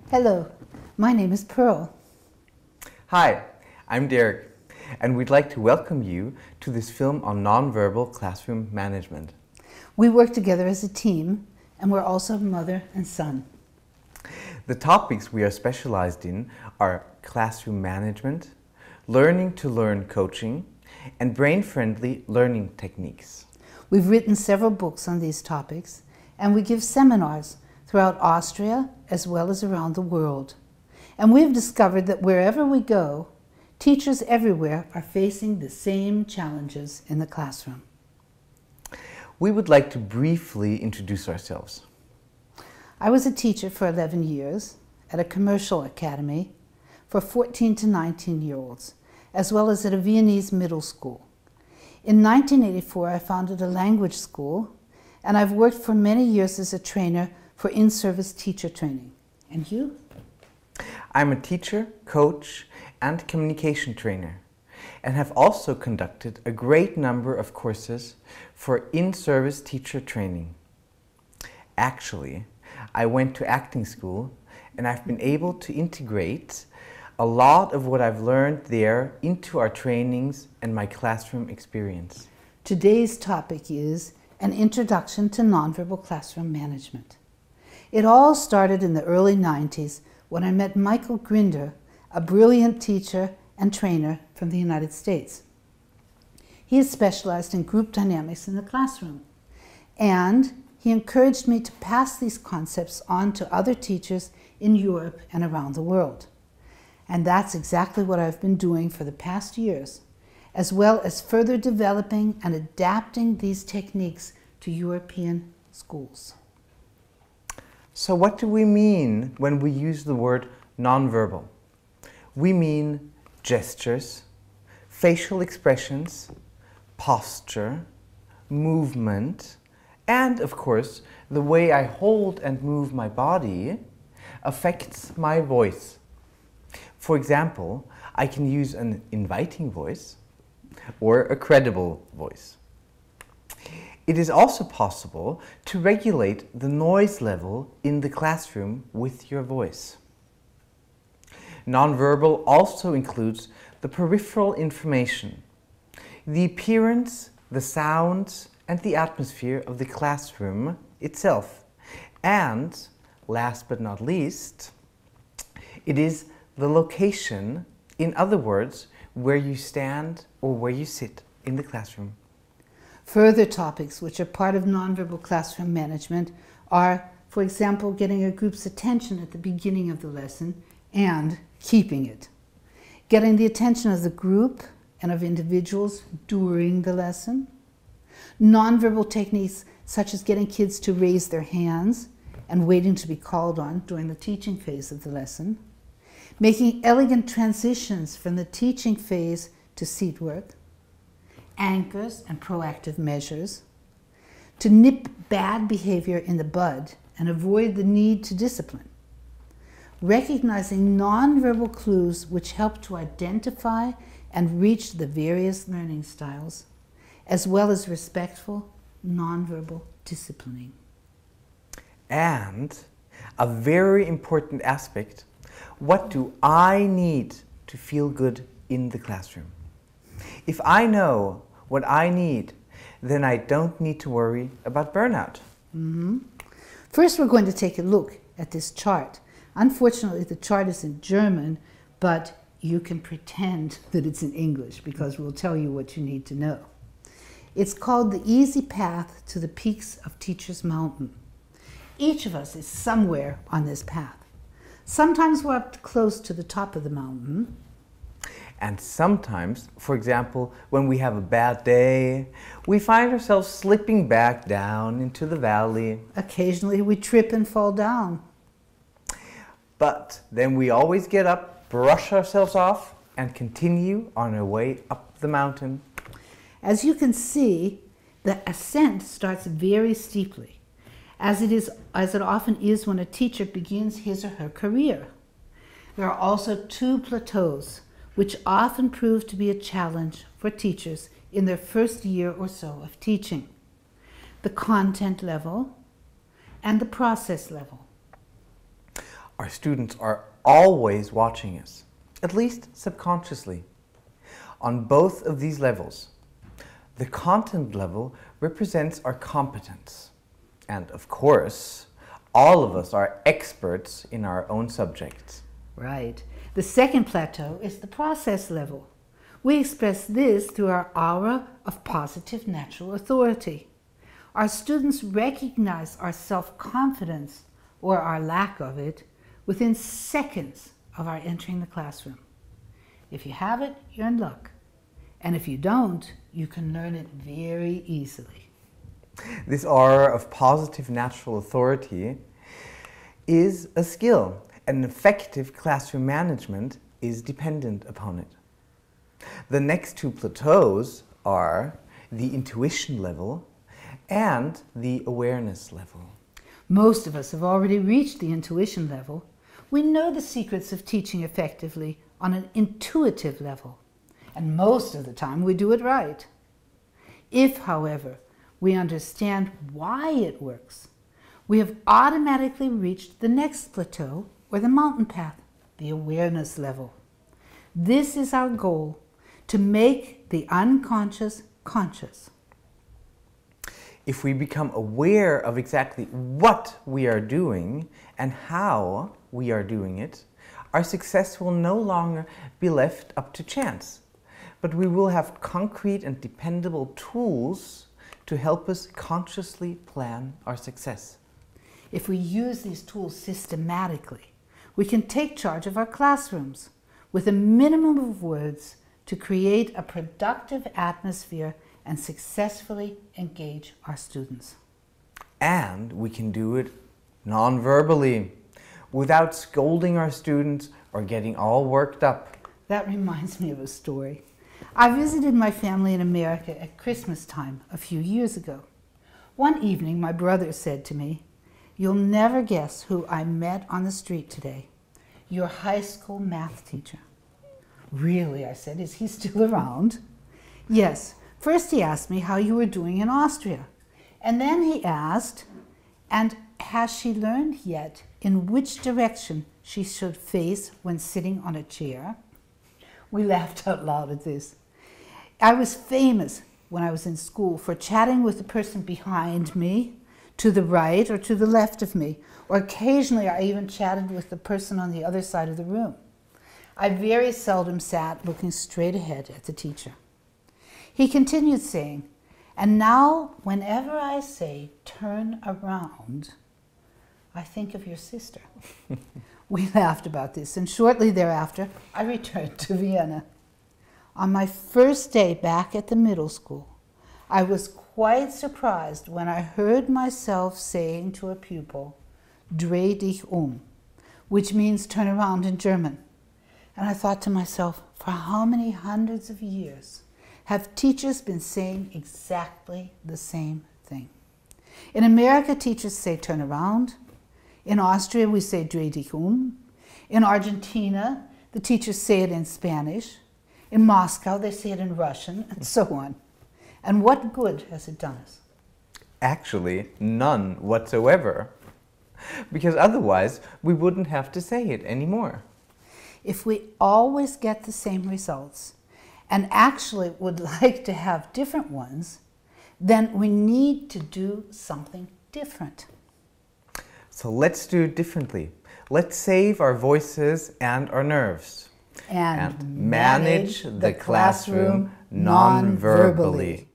Hello, my name is Pearl. Hi, I'm Derek, and we'd like to welcome you to this film on nonverbal classroom management. We work together as a team, and we're also mother and son. The topics we are specialized in are classroom management, learning to learn coaching, and brain-friendly learning techniques. We've written several books on these topics, and we give seminars throughout Austria as well as around the world. And we've discovered that wherever we go, teachers everywhere are facing the same challenges in the classroom. We would like to briefly introduce ourselves. I was a teacher for 11 years at a commercial academy for 14 to 19-year-olds, as well as at a Viennese middle school. In 1984, I founded a language school, and I've worked for many years as a trainer for in-service teacher training. And you? I'm a teacher, coach, and communication trainer, and have also conducted a great number of courses for in-service teacher training. Actually, I went to acting school, and I've been able to integrate a lot of what I've learned there into our trainings and my classroom experience. Today's topic is an introduction to nonverbal classroom management. It all started in the early 90s when I met Michael Grinder, a brilliant teacher and trainer from the United States. He is specialized in group dynamics in the classroom, and he encouraged me to pass these concepts on to other teachers in Europe and around the world. And that's exactly what I've been doing for the past years, as well as further developing and adapting these techniques to European schools. So what do we mean when we use the word nonverbal? We mean gestures, facial expressions, posture, movement, and of course, the way I hold and move my body affects my voice. For example, I can use an inviting voice or a credible voice. It is also possible to regulate the noise level in the classroom with your voice. Nonverbal also includes the peripheral information, the appearance, the sounds, and the atmosphere of the classroom itself. And, last but not least, it is the location, in other words, where you stand or where you sit in the classroom. Further topics which are part of nonverbal classroom management are, for example, getting a group's attention at the beginning of the lesson and keeping it. Getting the attention of the group and of individuals during the lesson. Nonverbal techniques such as getting kids to raise their hands and waiting to be called on during the teaching phase of the lesson. Making elegant transitions from the teaching phase to seat work. Anchors and proactive measures, to nip bad behavior in the bud and avoid the need to discipline. Recognizing nonverbal clues which help to identify and reach the various learning styles, as well as respectful nonverbal disciplining. And a very important aspect, what do I need to feel good in the classroom? If I know what I need, then I don't need to worry about burnout. First, we're going to take a look at this chart. Unfortunately, the chart is in German, but you can pretend that it's in English because we'll tell you what you need to know. It's called the Easy Path to the Peaks of Teachers Mountain. Each of us is somewhere on this path. Sometimes we're up close to the top of the mountain. And sometimes, for example, when we have a bad day, we find ourselves slipping back down into the valley. Occasionally we trip and fall down. But then we always get up, brush ourselves off, and continue on our way up the mountain. As you can see, the ascent starts very steeply, as it often is when a teacher begins his or her career. There are also two plateaus, which often prove to be a challenge for teachers in their first year or so of teaching: the content level and the process level. Our students are always watching us, at least subconsciously. On both of these levels, the content level represents our competence. And of course, all of us are experts in our own subjects. Right. The second plateau is the process level. We express this through our aura of positive natural authority. Our students recognize our self-confidence, or our lack of it, within seconds of our entering the classroom. If you have it, you're in luck. And if you don't, you can learn it very easily. This aura of positive natural authority is a skill, and effective classroom management is dependent upon it. The next two plateaus are the intuition level and the awareness level. Most of us have already reached the intuition level. We know the secrets of teaching effectively on an intuitive level, and most of the time we do it right. If, however, we understand why it works, we have automatically reached the next plateau, or the mountain path, the awareness level. This is our goal: to make the unconscious conscious. If we become aware of exactly what we are doing and how we are doing it, our success will no longer be left up to chance, but we will have concrete and dependable tools to help us consciously plan our success. If we use these tools systematically, we can take charge of our classrooms with a minimum of words to create a productive atmosphere and successfully engage our students. And we can do it non-verbally, without scolding our students or getting all worked up. That reminds me of a story. I visited my family in America at Christmas time a few years ago. One evening, my brother said to me, "You'll never guess who I met on the street today. Your high school math teacher." "Really?" I said. "Is he still around?" "Yes. First he asked me how you were doing in Austria. And then he asked, and has she learned yet in which direction she should face when sitting on a chair?" We laughed out loud at this. I was famous when I was in school for chatting with the person behind me, to the right or to the left of me, or occasionally I even chatted with the person on the other side of the room. I very seldom sat looking straight ahead at the teacher. He continued saying, "And now whenever I say turn around, I think of your sister." We laughed about this, and shortly thereafter I returned to Vienna. On my first day back at the middle school, I was quite surprised when I heard myself saying to a pupil, "Dreh dich which means turn around in German. And I thought to myself, for how many hundreds of years have teachers been saying exactly the same thing? In America, teachers say turn around. In Austria, we say dreh dich In Argentina, the teachers say it in Spanish. In Moscow, they say it in Russian, and so on. And what good has it done us? Actually, none whatsoever. Because otherwise, we wouldn't have to say it anymore. If we always get the same results, and actually would like to have different ones, then we need to do something different. So let's do it differently. Let's save our voices and our nerves. And manage the classroom non-verbally.